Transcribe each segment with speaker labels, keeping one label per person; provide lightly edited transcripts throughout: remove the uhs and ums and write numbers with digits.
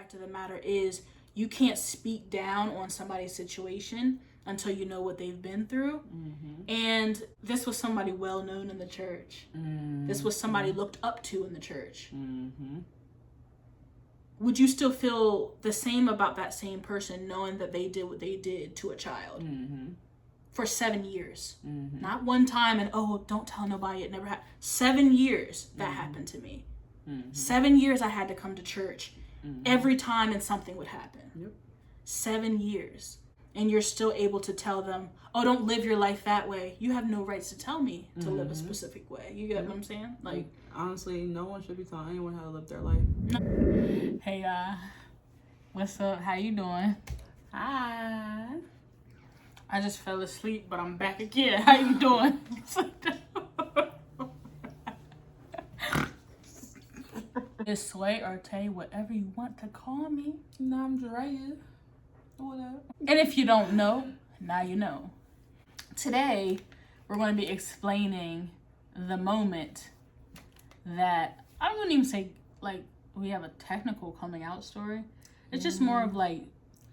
Speaker 1: fact of the matter is you can't speak down on somebody's situation until you know what they've been through. And this was somebody well known in the church. This was somebody looked up to in the church. Would you still feel the same about that same person knowing that they did what they did to a child for 7 years? Not one time and, oh, don't tell nobody, it never happened. 7 years that happened to me. 7 years I had to come to church every time and something would happen. 7 years. And you're still able to tell them, oh, don't live your life that way. You have no rights to tell me to live a specific way. You get what I'm saying? Like,
Speaker 2: honestly, no one should be telling anyone how to live their life.
Speaker 1: Hey, what's up? How you doing?
Speaker 2: Hi.
Speaker 1: I just fell asleep, but I'm back again. How you doing? It's Sway or Tay, whatever you want to call me.
Speaker 2: No, I'm Drea. What up?
Speaker 1: And if you don't know, now you know. Today, we're going to be explaining the moment that, I wouldn't even say, like, we have a technical coming out story. It's just more of, like,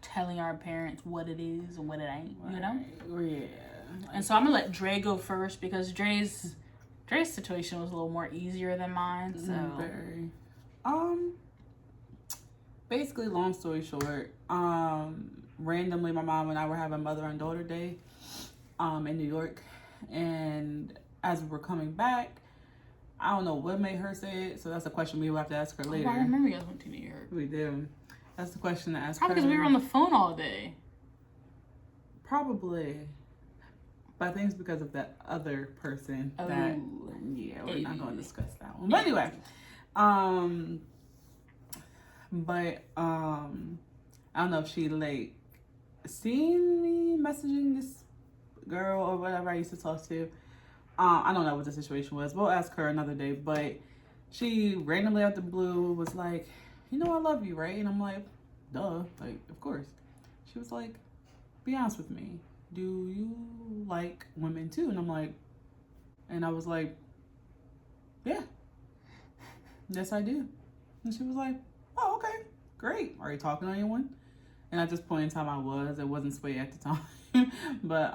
Speaker 1: telling our parents what it is and what it ain't, you know?
Speaker 2: Yeah.
Speaker 1: And so I'm going to let Dre go first because Dre's situation was a little more easier than mine, so.
Speaker 2: Very. Basically, long story short, randomly my mom and I were having Mother and Daughter Day in New York, and as we were coming back, I don't know what made her say it, so that's a question we will have to ask her later.
Speaker 1: Oh, I remember you guys went to New York.
Speaker 2: We do. That's the question to ask
Speaker 1: Probably
Speaker 2: her.
Speaker 1: because we were on the phone all day.
Speaker 2: Probably. But I think it's because of that other person that, yeah, we're not going to discuss that one. But anyway, I don't know if she like seen me messaging this girl or whatever I used to talk to. I don't know what the situation was. We'll ask her another day. But she randomly out the blue was like, you know I love you, right? And I'm like, duh, like, of course. She was like, be honest with me. Do you like women too? And I'm like, and I was like, yeah, yes I do. And she was like, oh, okay, great. Are you talking to anyone? And at this point in time I was. It wasn't Sway at the time. But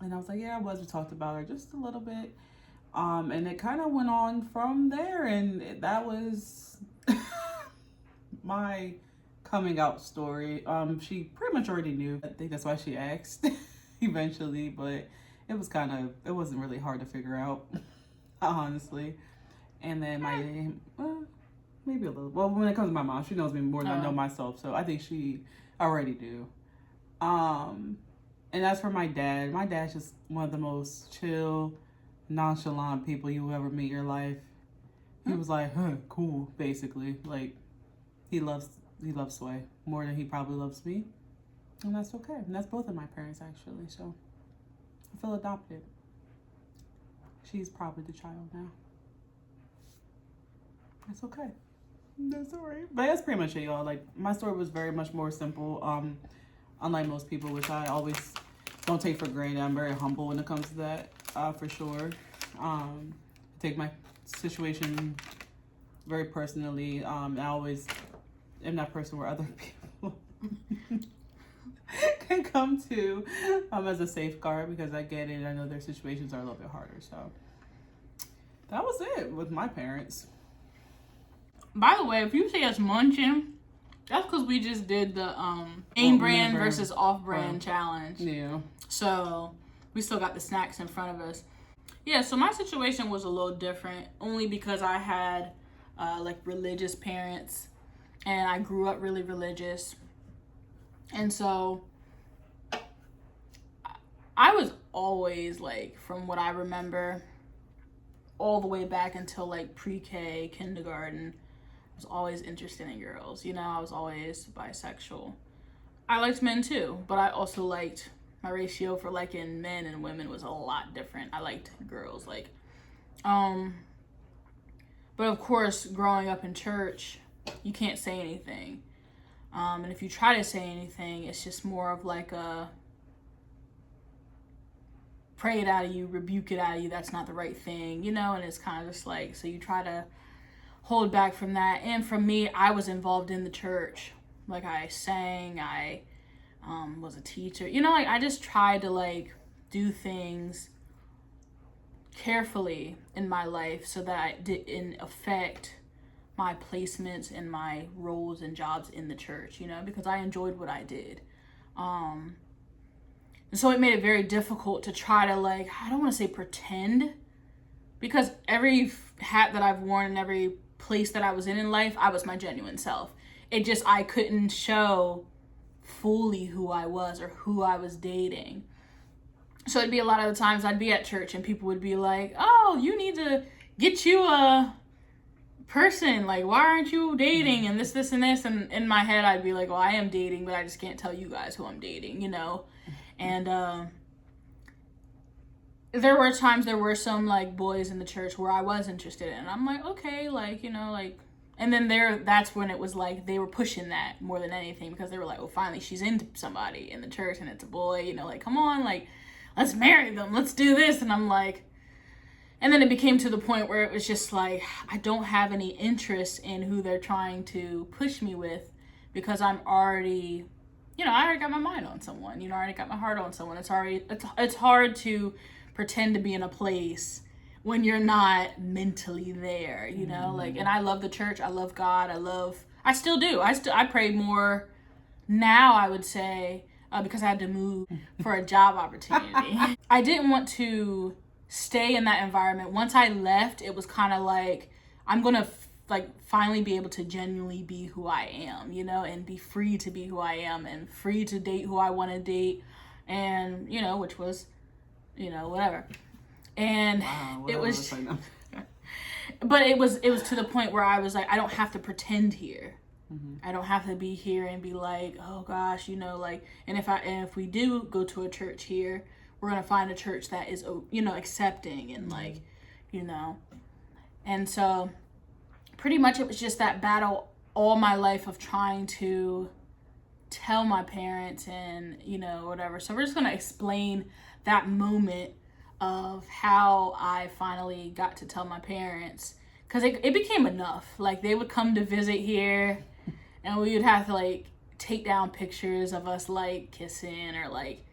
Speaker 2: and I was like, yeah, I was. We talked about her just a little bit. And it kind of went on from there, and that was my coming out story. She pretty much already knew. I think that's why she asked eventually, but it wasn't really hard to figure out, honestly. And then my name, maybe a little. Well, when it comes to my mom, she knows me more than I know myself, so I think she already do. And as for my dad's just one of the most chill, nonchalant people you will ever meet in your life. He was like, cool, basically. Like, he loves Sway more than he probably loves me. And that's okay. And that's both of my parents, actually. So, I feel adopted. She's probably the child now. That's okay. That's all right. But that's pretty much it, y'all. Like, my story was very much more simple. Unlike most people, which I always don't take for granted. I'm very humble when it comes to that, for sure. I take my situation very personally. I always am that person where other people can come to as a safeguard, because I get it. I know their situations are a little bit harder. So that was it with my parents.
Speaker 1: By the way, if you see us munching, that's because we just did the name brand versus off-brand challenge.
Speaker 2: Yeah.
Speaker 1: So we still got the snacks in front of us. Yeah, so my situation was a little different, only because I had like religious parents, and I grew up really religious. And so I was always, like, from what I remember, all the way back until like pre-K, kindergarten, I was always interested in girls. You know, I was always bisexual. I liked men too, but I also liked, my ratio for liking men and women was a lot different. I liked girls, like, but of course, growing up in church, you can't say anything. And if you try to say anything, it's just more of like a pray it out of you, rebuke it out of you, that's not the right thing, you know? And it's kind of just like, so you try to hold back from that. And for me, I was involved in the church. Like, I sang, I was a teacher. You know, like, I just tried to, like, do things carefully in my life so that I didn't affect my placements and my roles and jobs in the church, you know, because I enjoyed what I did. And so it made it very difficult to try to, like, I don't want to say pretend, because every hat that I've worn and every place that I was in life, I was my genuine self. It just, I couldn't show fully who I was or who I was dating. So it'd be a lot of the times I'd be at church and people would be like, oh, you need to get you a person. Like, why aren't you dating? And this, and this. And in my head, I'd be like, well, I am dating, but I just can't tell you guys who I'm dating, you know? And there were times there were some, like, boys in the church where I was interested in. And I'm like, okay, like, you know, like, and then that's when it was like they were pushing that more than anything, because they were like, well, finally she's into somebody in the church and it's a boy, you know, like, come on, like, let's marry them, let's do this. And I'm like, and then it became to the point where it was just like, I don't have any interest in who they're trying to push me with, because I'm already, you know, I already got my mind on someone, you know, I already got my heart on someone. It's hard to pretend to be in a place when you're not mentally there, you know, like, and I love the church, I love God, I still do, I pray more now, I would say, because I had to move for a job opportunity. I didn't want to stay in that environment. Once I left, it was kind of like, I'm gonna like finally be able to genuinely be who I am, you know, and be free to be who I am and free to date who I want to date, and, you know, which was, you know, whatever. And wow, it was, but it was to the point where I was like, I don't have to pretend here. Mm-hmm. I don't have to be here and be like, oh gosh, you know, like, and if we do go to a church here, we're going to find a church that is, you know, accepting and, like, you know. And so pretty much it was just that battle all my life of trying to tell my parents and, you know, whatever. So we're just going to explain that moment of how I finally got to tell my parents, because it became enough. Like, they would come to visit here and we would have to, like, take down pictures of us, like, kissing, or, like,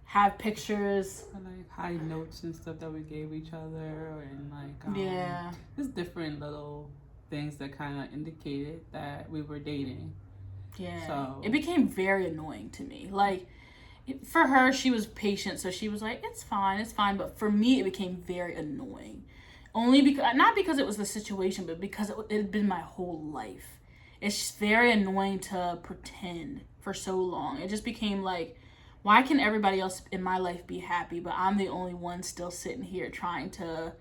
Speaker 1: have pictures,
Speaker 2: like high notes and stuff that we gave each other, and like
Speaker 1: yeah,
Speaker 2: just different little things that kind of indicated that we were dating.
Speaker 1: Yeah,
Speaker 2: so
Speaker 1: it became very annoying to me. Like, for her, she was patient, so she was like, it's fine, but for me it became very annoying, only because, not because it was the situation, but because it had been my whole life. It's just very annoying to pretend for so long. It just became like, why can everybody else in my life be happy, but I'm the only one still sitting here trying to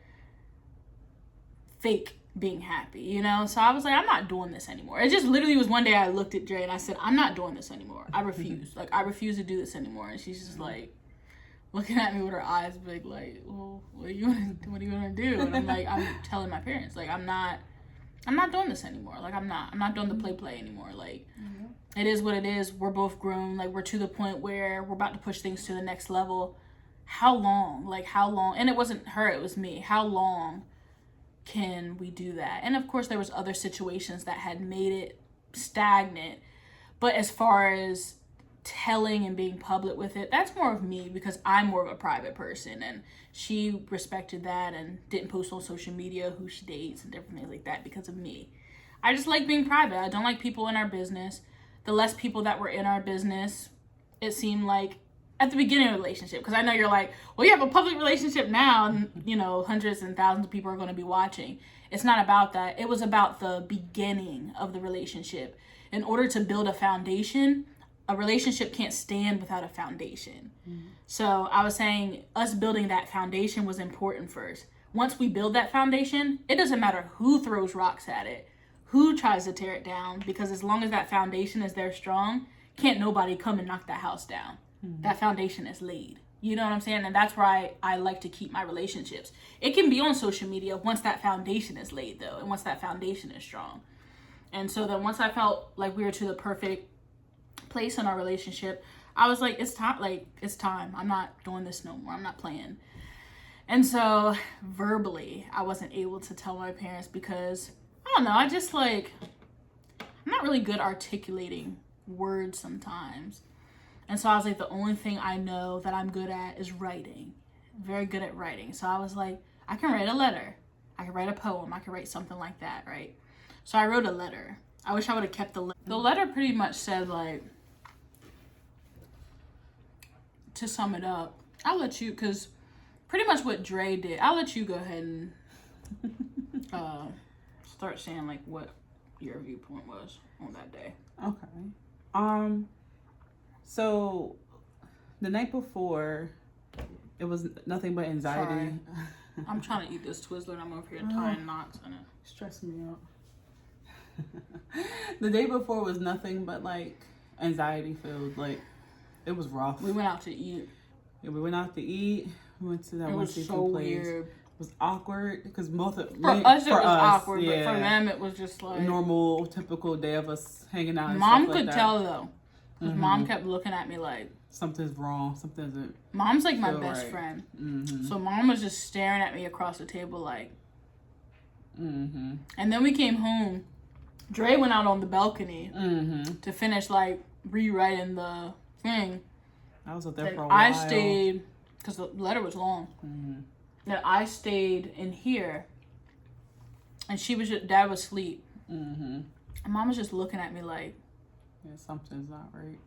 Speaker 1: fake being happy, you know? So I was like, I'm not doing this anymore. It just literally was one day I looked at Dre and I said, I'm not doing this anymore. I refuse. Like, I refuse to do this anymore. And she's just like looking at me with her eyes big, like, well, what are you gonna do? And I'm like, I'm telling my parents, like, I'm not doing this anymore. Like, I'm not doing the play anymore. Like, it is what it is. We're both grown. Like, we're to the point where we're about to push things to the next level. How long? Like, how long? And it wasn't her, it was me. How long can we do that? And of course, there was other situations that had made it stagnant. But as far as telling and being public with it, that's more of me, because I'm more of a private person, and she respected that and didn't post on social media who she dates and different things like that because of me. I just like being private. I don't like people in our business. The less people that were in our business, it seemed like at the beginning of the relationship, because I know you're like, well, you have a public relationship now, and, you know, hundreds and thousands of people are going to be watching. It's not about that. It was about the beginning of the relationship. In order to build a foundation, a relationship can't stand without a foundation. Mm-hmm. So I was saying, us building that foundation was important first. Once we build that foundation, it doesn't matter who throws rocks at it, who tries to tear it down, because as long as that foundation is there strong, can't nobody come and knock that house down. Mm-hmm. That foundation is laid. You know what I'm saying? And that's why I like to keep my relationships. It can be on social media once that foundation is laid, though, and once that foundation is strong. And so then once I felt like we were to the perfect place in our relationship, I was like, it's time. I'm not doing this no more. I'm not playing. And so verbally, I wasn't able to tell my parents because I don't know. I just like, I'm not really good articulating words sometimes. And so I was like, the only thing I know that I'm good at is writing. Very good at writing. So I was like, I can write a letter. I can write a poem. I can write something like that, right? So I wrote a letter. I wish I would have kept the letter. The letter pretty much said, like, to sum it up, I'll let you, because pretty much what Dre did, I'll let you go ahead and start saying, like, what your viewpoint was on that day.
Speaker 2: Okay. So the night before, it was nothing but anxiety.
Speaker 1: Sorry. I'm trying to eat this Twizzler and I'm over here tying knots in it.
Speaker 2: Stress me out. The day before was nothing but like anxiety filled. Like it was rough.
Speaker 1: We went out to eat.
Speaker 2: Yeah, we went out to eat. We went to that one seafood place. Weird. It was awkward because us it was
Speaker 1: awkward,
Speaker 2: yeah,
Speaker 1: but for them it was just like
Speaker 2: normal, typical day of us hanging out. And
Speaker 1: Mom
Speaker 2: stuff like
Speaker 1: could
Speaker 2: that.
Speaker 1: Tell though, because Mom kept looking at me like
Speaker 2: something's wrong. Something isn't.
Speaker 1: Mom's like my best
Speaker 2: right.
Speaker 1: friend,
Speaker 2: Mm-hmm.
Speaker 1: so Mom was just staring at me across the table like.
Speaker 2: Mm-hmm.
Speaker 1: And then we came home. Dre went out on the balcony to finish like rewriting the thing.
Speaker 2: I was up there for a while.
Speaker 1: I stayed because the letter was long.
Speaker 2: Mm-hmm.
Speaker 1: Then I stayed in here, and Dad was asleep.
Speaker 2: Mm-hmm.
Speaker 1: And Mom was just looking at me like,
Speaker 2: yeah, something's not right.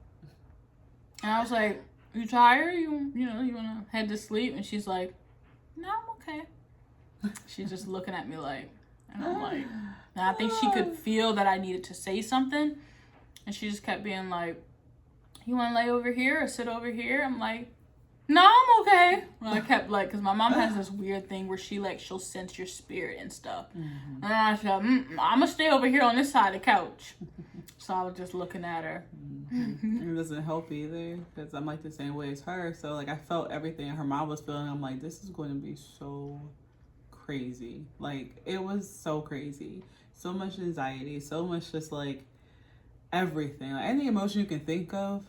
Speaker 1: and I was like, "You tired? You wanna head to sleep?" And she's like, "No, I'm okay." She's just looking at me like, and I'm like, and I think she could feel that I needed to say something, and she just kept being like, "You want to lay over here or sit over here?" I'm like, "No, I'm okay." And I kept like, because my mom has this weird thing where she'll sense your spirit and stuff. Mm-hmm. And I said, I'm gonna stay over here on this side of the couch. So I was just looking at her.
Speaker 2: Mm-hmm. It doesn't help either because I'm like the same way as her. So like I felt everything her mom was feeling. I'm like, this is going to be so crazy. Like it was so crazy. So much anxiety. So much just like everything. Like any emotion you can think of.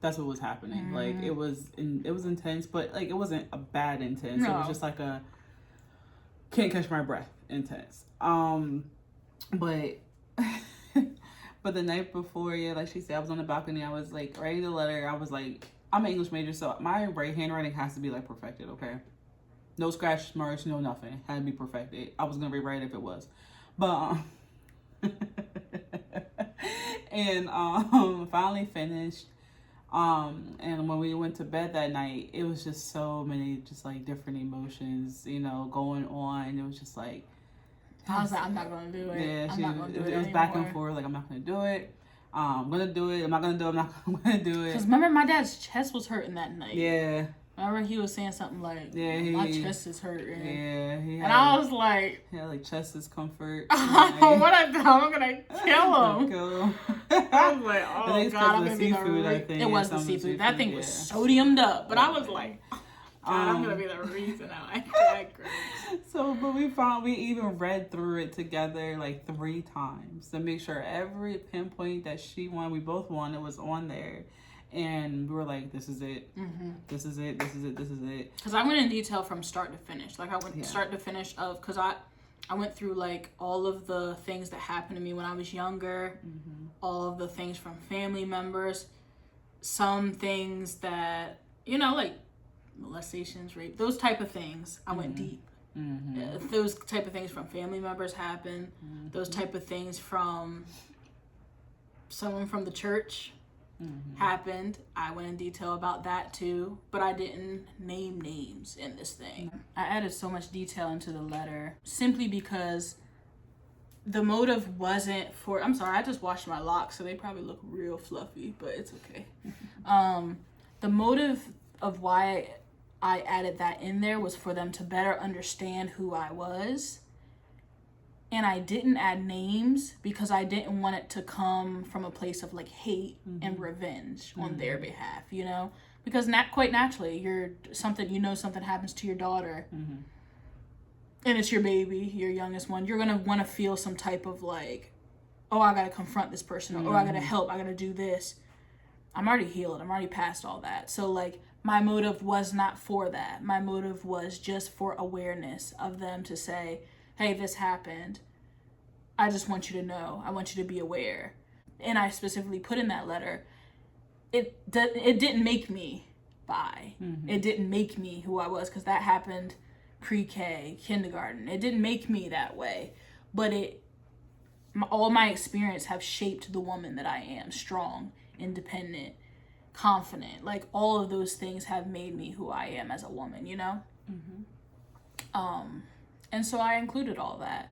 Speaker 2: That's what was happening. Mm-hmm. Like it was intense, but like it wasn't a bad intense. No. It was just like a can't catch my breath intense. But but the night before, yeah, like she said, I was on the balcony. I was like writing the letter. I was like, I'm an English major, so my handwriting has to be like perfected. Okay, no scratch marks, no nothing. Had to be perfected. I was gonna rewrite it if it was, but and finally finished. And when we went to bed that night, it was just so many, just like different emotions, going on. It was just like,
Speaker 1: I was like, I'm not going to do it.
Speaker 2: Yeah,
Speaker 1: I'm not going to do it.
Speaker 2: It was back and forth. Like, I'm not going to do it. I'm going to do it. I'm not going to do it. I'm not going to do it.
Speaker 1: Because remember, my dad's chest was hurting that night.
Speaker 2: Yeah.
Speaker 1: Remember, he was saying something like, my chest is hurting.
Speaker 2: Yeah.
Speaker 1: And I was like,
Speaker 2: yeah, like chest discomfort.
Speaker 1: What I thought, I'm going to kill him.
Speaker 2: Kill him.
Speaker 1: I was like, oh God, I'm going to be
Speaker 2: seafood, I think.
Speaker 1: It was the seafood. That thing was sodiumed up. But I was like, God, I'm going to be the reason I like that crazy.
Speaker 2: So, but we even read through it together like 3 times to make sure every pinpoint that she wanted, we both wanted, was on there. And we were like, this is it. Mm-hmm. This is it. This is it. This is it.
Speaker 1: Because I went in detail from start to finish. Like, I went start to finish because I went through, like, all of the things that happened to me when I was younger. Mm-hmm. All of the things from family members. Some things that, like, molestations, rape, those type of things. I went deep. Mm-hmm. Those type of things from family members happened. Mm-hmm. Those type of things from someone from the church. Mm-hmm. happened. I went in detail about that too, but I didn't name names in this thing. Mm-hmm. I added so much detail into the letter simply because the motive wasn't for, I'm sorry, I just washed my locks, so they probably look real fluffy, but it's okay. The motive of why I added that in there was for them to better understand who I was. And I didn't add names because I didn't want it to come from a place of like hate and revenge on their behalf, because quite naturally, something happens to your daughter and it's your baby, your youngest one. You're going to want to feel some type of like, oh, I got to confront this person, or I got to help, I got to do this. I'm already healed. I'm already past all that. So like my motive was not for that. My motive was just for awareness of them to say, hey, this happened. I just want you to know. I want you to be aware. And I specifically put in that letter, it didn't make me bi. Mm-hmm. It didn't make me who I was, because that happened pre-K, kindergarten. It didn't make me that way. But all my experience have shaped the woman that I am. Strong, independent, confident. Like, all of those things have made me who I am as a woman, you know? Mm-hmm. And so I included all that.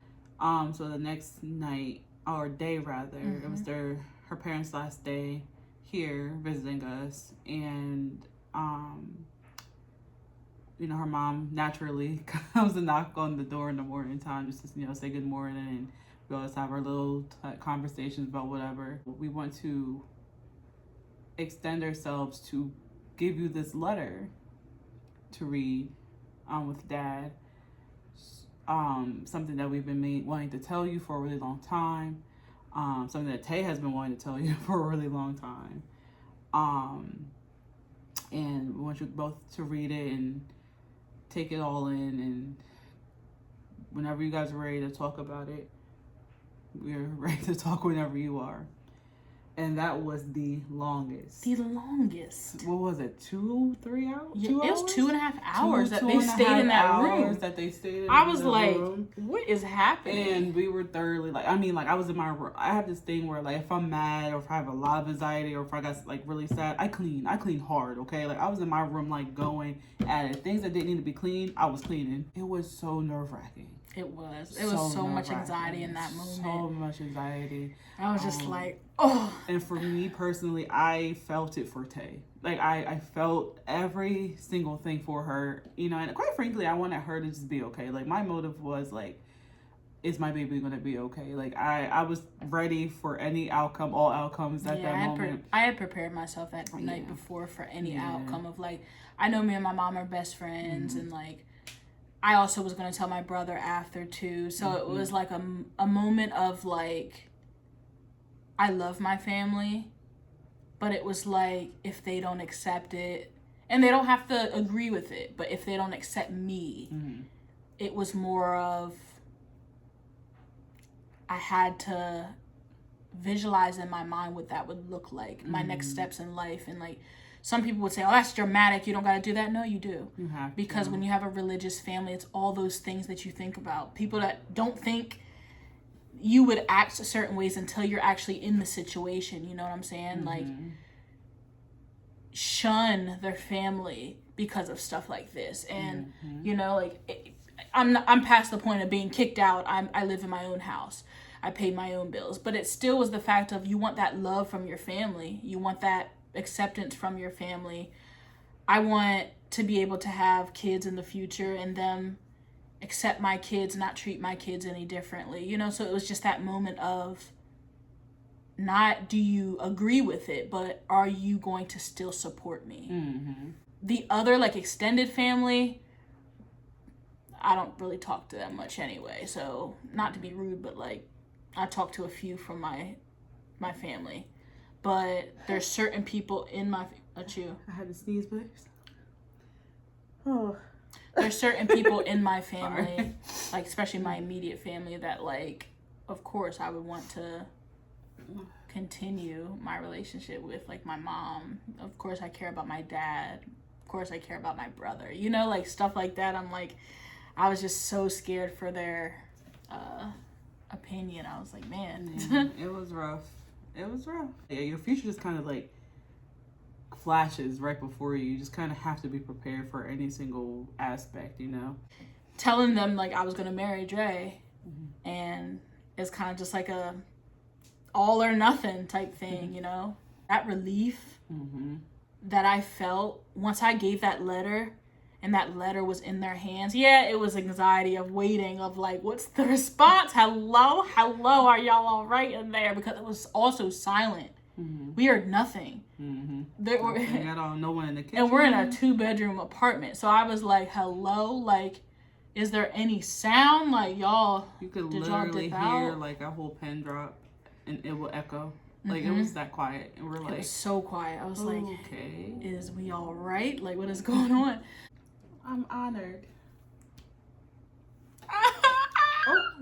Speaker 2: So the next night, or day rather, mm-hmm. It was her parents' last day here visiting us, and you know, her mom naturally comes to knock on the door in the morning time just to, you know, say good morning, and we always have our little conversations about whatever. We want to extend ourselves to give you this letter to read with Dad. Something that we've been wanting to tell you for a really long time. Something that Tay has been wanting to tell you for a really long time. And we want you both to read it and take it all in, and whenever you guys are ready to talk about it, we're ready to talk whenever you are. And that was the longest.
Speaker 1: The longest.
Speaker 2: What was it? 2-3 hours?
Speaker 1: Yeah, it was 2.5 hours that they stayed in that room.
Speaker 2: That they stayed in.
Speaker 1: I was like, what is happening?
Speaker 2: And we were thoroughly like, I mean, like, I was in my room. I have this thing where, like, if I'm mad or if I have a lot of anxiety or if I got, like, really sad, I clean hard, okay? Like, I was in my room, like, going at it. Things that didn't need to be cleaned, I was cleaning. It was so nerve-wracking.
Speaker 1: It was so much anxiety in that moment.
Speaker 2: So much anxiety.
Speaker 1: I was just like, oh.
Speaker 2: And for me personally, I felt it for Tay. Like, I felt every single thing for her, you know, and quite frankly, I wanted her to just be okay. Like, my motive was, like, is my baby going to be okay? Like, I was ready for any outcome, all outcomes at that moment.
Speaker 1: I had prepared myself that night before for any outcome of, like, I know me and my mom are best friends, and, like, I also was going to tell my brother after, too. So it was, like, a moment of, like, I love my family, but it was, like, if they don't accept it, and they don't have to agree with it, but if they don't accept me, it was more of, I had to visualize in my mind what that would look like, my next steps in life, and, like, some people would say, oh, that's dramatic, you don't got to do that. No, you do.
Speaker 2: You have
Speaker 1: because when you have a religious family, it's all those things that you think about. People that don't think you would act certain ways until you're actually in the situation, you know what I'm saying? Like, shun their family because of stuff like this. And, you know, like, I'm past the point of being kicked out. I live in my own house. I pay my own bills. But it still was the fact of, you want that love from your family. You want that acceptance from your family. I want to be able to have kids in the future and them accept my kids, not treat my kids any differently, you know? So it was just that moment of, not do you agree with it, but are you going to still support me? The other, like, extended family, I don't really talk to them much anyway, so not to be rude, but, like, I talk to a few from my family. But there's certain people in my... I
Speaker 2: had to sneeze, but...
Speaker 1: Oh. There's certain people in my family, like, especially my immediate family, that, like, of course I would want to continue my relationship with, like, my mom. Of course I care about my dad. Of course I care about my brother. You know, like, stuff like that. I'm like... I was just so scared for their opinion. I was like, man.
Speaker 2: It was rough. It was rough. Yeah, your future just kind of, like, flashes right before you. You just kind of have to be prepared for any single aspect, you know?
Speaker 1: Telling them, like, I was going to marry Dre, and it's kind of just like a all or nothing type thing, you know? That relief that I felt once I gave that letter, and that letter was in their hands. Yeah, it was anxiety of waiting, of, like, what's the response? Hello, are y'all all right in there? Because it was also silent. We heard nothing.
Speaker 2: There were no one in the kitchen.
Speaker 1: And we're in a 2-bedroom apartment. So I was like, hello? Like, is there any sound? Like, y'all,
Speaker 2: you could literally hear, like, a whole pin drop, and it will echo. Like, it was that quiet. And we're like... It was
Speaker 1: so quiet. I was like,
Speaker 2: okay.
Speaker 1: Is we all right? Like, what is going on?
Speaker 2: I'm honored.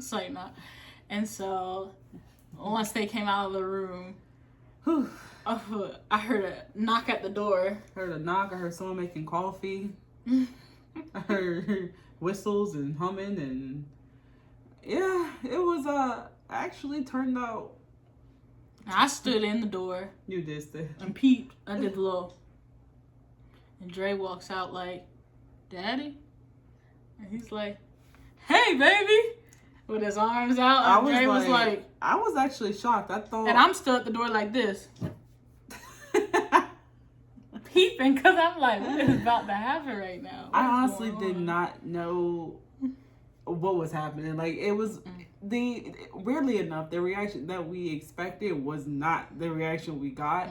Speaker 1: Sorry, not. And so once they came out of the room, I heard a knock at the door.
Speaker 2: Heard a knock. I heard someone making coffee. I heard whistles and humming, and yeah, it was actually turned out.
Speaker 1: I stood in the door.
Speaker 2: You did stay.
Speaker 1: And peeped. I did the little. And Dre walks out like, Daddy? And he's like, hey, baby! With his arms out. And Dre was like...
Speaker 2: I was actually shocked. I thought...
Speaker 1: And I'm still at the door like this. Peeping, because I'm like, what is about to happen right now?
Speaker 2: I honestly did not know what was happening. Like, it was... Weirdly enough, the reaction that we expected was not the reaction we got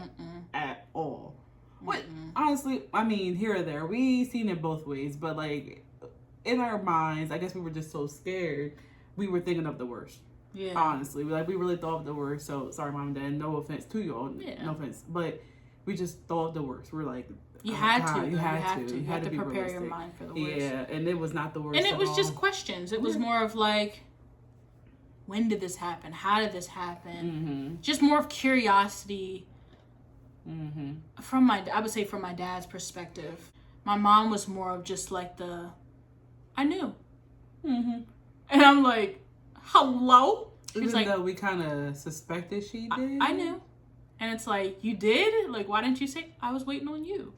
Speaker 2: at all. What? Honestly, I mean, here or there, we seen it both ways, but like in our minds, I guess we were just so scared. We were thinking of the worst. Yeah. Honestly, we really thought of the worst. So sorry, Mom and Dad. No offense to y'all. Yeah. No offense, but we just thought of the worst. We're like,
Speaker 1: you had to. You had to prepare realistic. Your mind for the worst.
Speaker 2: Yeah, and it was not the worst.
Speaker 1: And it was just questions. It was more of like, when did this happen? How did this happen? Just more of curiosity. I would say from my dad's perspective. My mom was more of just like I knew. And I'm like, hello?
Speaker 2: Even like, though we kind of suspected she did.
Speaker 1: I knew. And it's like, you did? Like, why didn't you say? I was waiting on you.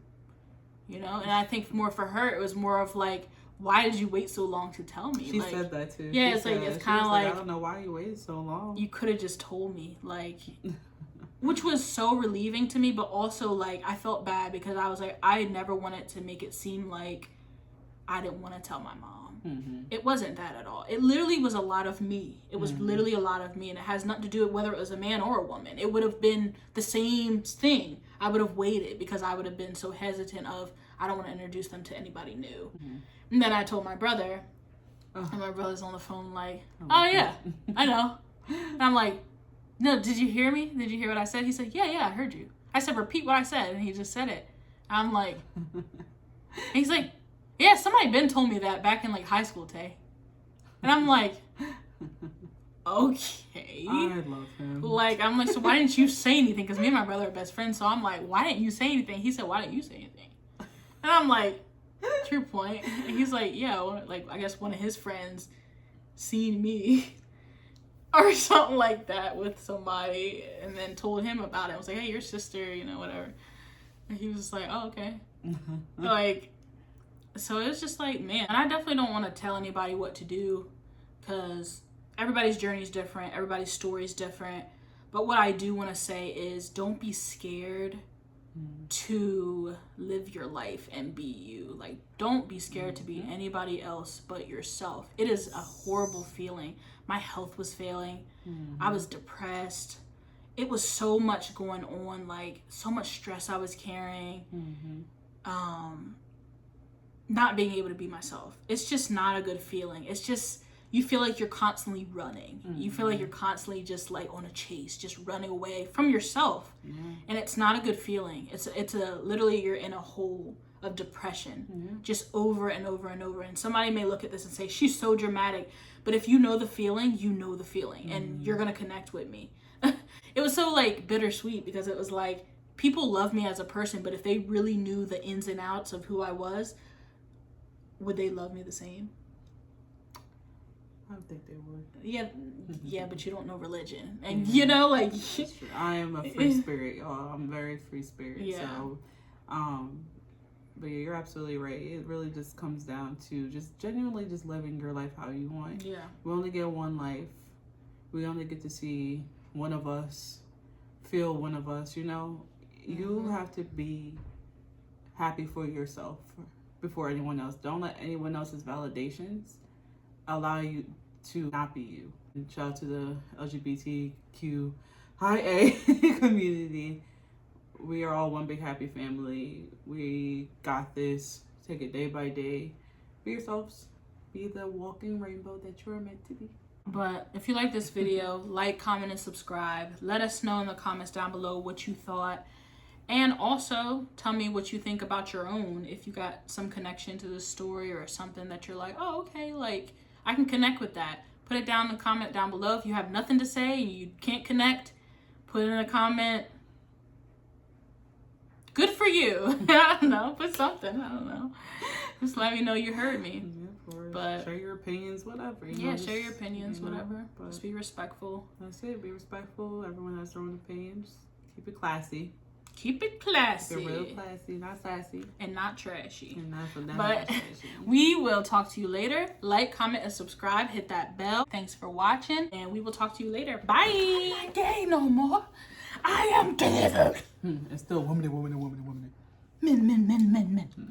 Speaker 1: You know? And I think more for her, it was more of like, why did you wait so long to tell me?
Speaker 2: She said that too.
Speaker 1: Yeah, it's kind of like,
Speaker 2: I don't know why you waited so long.
Speaker 1: You could have just told me. Like... Which was so relieving to me, but also, like, I felt bad because I was like, I never wanted to make it seem like I didn't want to tell my mom. It wasn't that at all. It literally was a lot of me. It was literally a lot of me, and it has nothing to do with whether it was a man or a woman. It would have been the same thing. I would have waited because I would have been so hesitant of, I don't want to introduce them to anybody new. And then I told my brother, and my brother's on the phone like, oh yeah, I know. And I'm like, no, did you hear me? Did you hear what I said? He said, yeah, I heard you. I said, repeat what I said. And he just said it. I'm like, and he's like, yeah, somebody been told me that back in like high school, Tay. And I'm like, okay.
Speaker 2: I love him.
Speaker 1: Like, I'm like, so why didn't you say anything? Because me and my brother are best friends. So I'm like, why didn't you say anything? He said, why didn't you say anything? And I'm like, true point. And he's like, yeah, like, I guess one of his friends seen me or something like that with somebody and then told him about it. I was like, hey, your sister, you know, whatever. And he was like, oh, okay. Like, so it was just like, man, and I definitely don't want to tell anybody what to do because everybody's journey is different. Everybody's story is different. But what I do want to say is don't be scared to live your life and be you. Like, don't be scared to be anybody else but yourself. It is a horrible feeling. My health was failing. I was depressed. It was so much going on, like so much stress I was carrying. Not being able to be myself. It's just not a good feeling. It's just, you feel like you're constantly running. You feel like you're constantly just like on a chase, just running away from yourself. And it's not a good feeling. It's literally you're in a hole of depression, just over and over and over. And somebody may look at this and say, she's so dramatic. But if you know the feeling, you know the feeling, and you're going to connect with me. It was so like bittersweet because it was like, people love me as a person, but if they really knew the ins and outs of who I was, would they love me the same?
Speaker 2: I don't think they would.
Speaker 1: Yeah, but you don't know religion, and you know, like,
Speaker 2: I am a free spirit, y'all. I'm very free spirit. Yeah. So, but yeah, you're absolutely right. It really just comes down to just genuinely just living your life how you want. Yeah. We only get one life. We only get to see one of us, feel one of us. You know, you have to be happy for yourself before anyone else. Don't let anyone else's validations allow you to not be you. And shout out to the LGBTQ high community. We are all one big happy family. We got this. Take it day by day. Be yourselves. Be the walking rainbow that you're meant to be.
Speaker 1: But if you like this video, like, comment, and subscribe. Let us know in the comments down below what you thought. And also, tell me what you think about your own. If you got some connection to the story or something that you're like, oh, okay, like, I can connect with that. Put it down in the comment down below. If you have nothing to say and you can't connect, put in a comment. Good for you. I don't know. Put something. I don't know. Just let me know you heard me.
Speaker 2: Yeah,
Speaker 1: but
Speaker 2: share your opinions, whatever.
Speaker 1: Share your opinions, whatever. Just be respectful.
Speaker 2: That's it. Be respectful. Everyone has their own opinions. Keep it classy.
Speaker 1: Keep it classy.
Speaker 2: Keep it real classy, not sassy.
Speaker 1: And not trashy.
Speaker 2: And not
Speaker 1: but
Speaker 2: trashy.
Speaker 1: We will talk to you later. Like, comment, and subscribe. Hit that bell. Thanks for watching. And we will talk to you later. Bye. I'm not gay no more. I am delivered.
Speaker 2: It's still woman.
Speaker 1: Men.